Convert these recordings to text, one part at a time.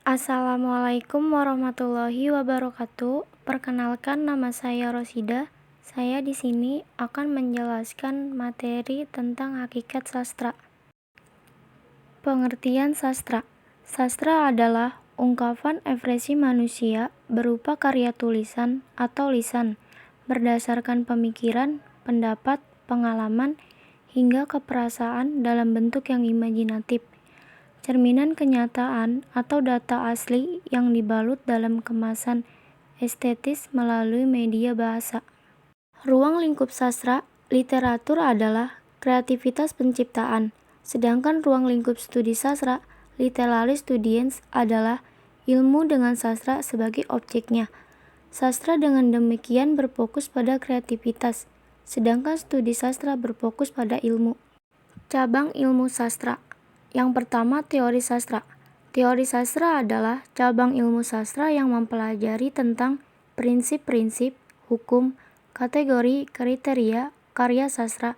Assalamualaikum warahmatullahi wabarakatuh. Perkenalkan, nama saya Rosida. Saya di sini akan menjelaskan materi tentang hakikat sastra. Pengertian sastra. Sastra adalah ungkapan ekspresi manusia berupa karya tulisan atau lisan, berdasarkan pemikiran, pendapat, pengalaman, hingga keperasaan dalam bentuk yang imajinatif. Cerminan kenyataan atau data asli yang dibalut dalam kemasan estetis melalui media bahasa. Ruang lingkup sastra, literatur adalah kreativitas penciptaan, sedangkan ruang lingkup studi sastra, literary studies adalah ilmu dengan sastra sebagai objeknya. Sastra dengan demikian berfokus pada kreativitas, sedangkan studi sastra berfokus pada ilmu. Cabang ilmu sastra. Yang pertama, teori sastra. Teori sastra adalah cabang ilmu sastra yang mempelajari tentang prinsip-prinsip, hukum, kategori, kriteria, karya sastra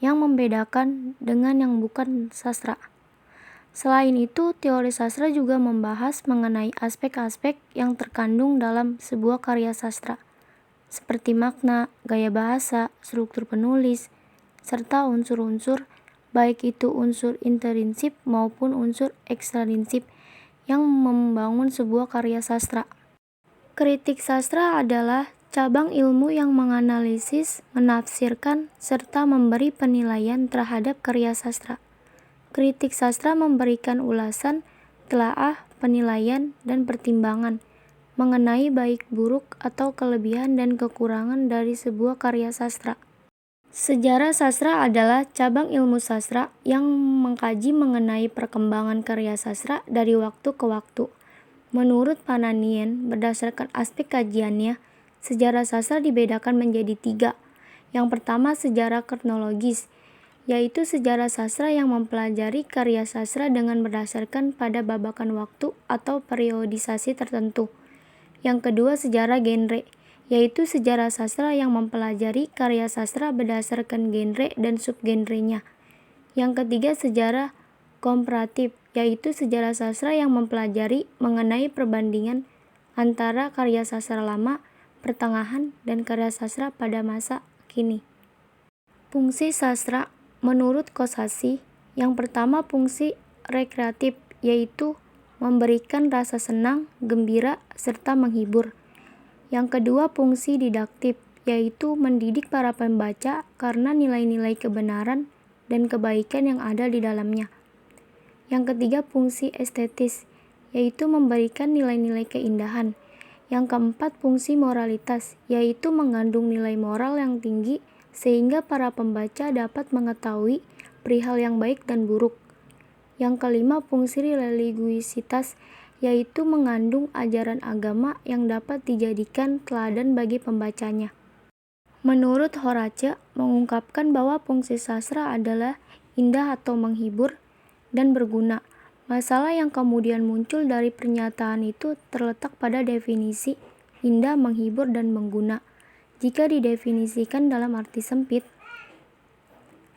yang membedakan dengan yang bukan sastra. Selain itu, teori sastra juga membahas mengenai aspek-aspek yang terkandung dalam sebuah karya sastra, seperti makna, gaya bahasa, struktur penulis, serta unsur-unsur, baik itu unsur intrinsip maupun unsur ekstrinsip yang membangun sebuah karya sastra. Kritik sastra adalah cabang ilmu yang menganalisis, menafsirkan, serta memberi penilaian terhadap karya sastra. Kritik sastra memberikan ulasan, telaah, penilaian, dan pertimbangan mengenai baik buruk atau kelebihan dan kekurangan dari sebuah karya sastra. Sejarah sastra adalah cabang ilmu sastra yang mengkaji mengenai perkembangan karya sastra dari waktu ke waktu. Menurut Pananian, berdasarkan aspek kajiannya, sejarah sastra dibedakan menjadi 3. Yang pertama, sejarah kronologis, yaitu sejarah sastra yang mempelajari karya sastra dengan berdasarkan pada babakan waktu atau periodisasi tertentu. Yang kedua, sejarah genre, yaitu sejarah sastra yang mempelajari karya sastra berdasarkan genre dan subgenrenya. Yang ketiga, sejarah komparatif, yaitu sejarah sastra yang mempelajari mengenai perbandingan antara karya sastra lama, pertengahan, dan karya sastra pada masa kini. Fungsi sastra menurut Kosasih, yang pertama fungsi rekreatif, yaitu memberikan rasa senang, gembira, serta menghibur. Yang kedua, fungsi didaktif, yaitu mendidik para pembaca karena nilai-nilai kebenaran dan kebaikan yang ada di dalamnya. Yang ketiga, fungsi estetis, yaitu memberikan nilai-nilai keindahan. Yang keempat, fungsi moralitas, yaitu mengandung nilai moral yang tinggi sehingga para pembaca dapat mengetahui perihal yang baik dan buruk. Yang kelima, fungsi religiusitas, yaitu mengandung ajaran agama yang dapat dijadikan teladan bagi pembacanya. Menurut Horace, mengungkapkan bahwa fungsi sastra adalah indah atau menghibur dan berguna. Masalah yang kemudian muncul dari pernyataan itu terletak pada definisi indah, menghibur, dan mengguna. Jika didefinisikan dalam arti sempit,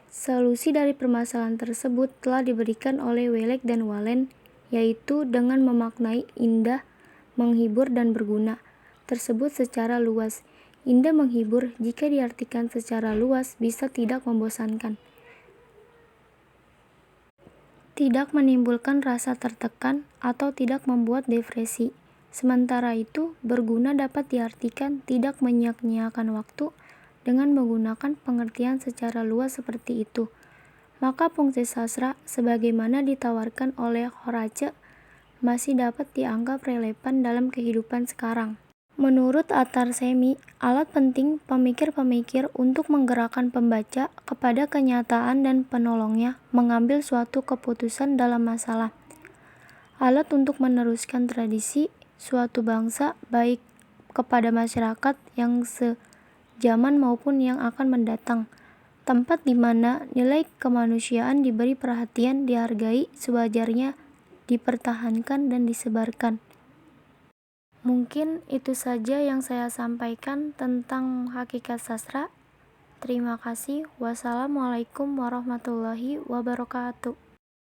solusi dari permasalahan tersebut telah diberikan oleh Welek dan Walen, yaitu dengan memaknai indah, menghibur, dan berguna tersebut secara luas. Indah menghibur jika diartikan secara luas bisa tidak membosankan, tidak menimbulkan rasa tertekan, atau tidak membuat depresi. Sementara itu, berguna dapat diartikan tidak menyia-nyiakan waktu dengan menggunakan pengertian secara luas seperti itu. Maka fungsi sastra, sebagaimana ditawarkan oleh Horace, masih dapat dianggap relevan dalam kehidupan sekarang. Menurut Atarsemi, alat penting pemikir-pemikir untuk menggerakkan pembaca kepada kenyataan dan penolongnya mengambil suatu keputusan dalam masalah. Alat untuk meneruskan tradisi suatu bangsa baik kepada masyarakat yang sejaman maupun yang akan mendatang. Tempat di mana nilai kemanusiaan diberi perhatian, dihargai, sewajarnya dipertahankan dan disebarkan. Mungkin itu saja yang saya sampaikan tentang hakikat sastra. Terima kasih. Wassalamualaikum warahmatullahi wabarakatuh.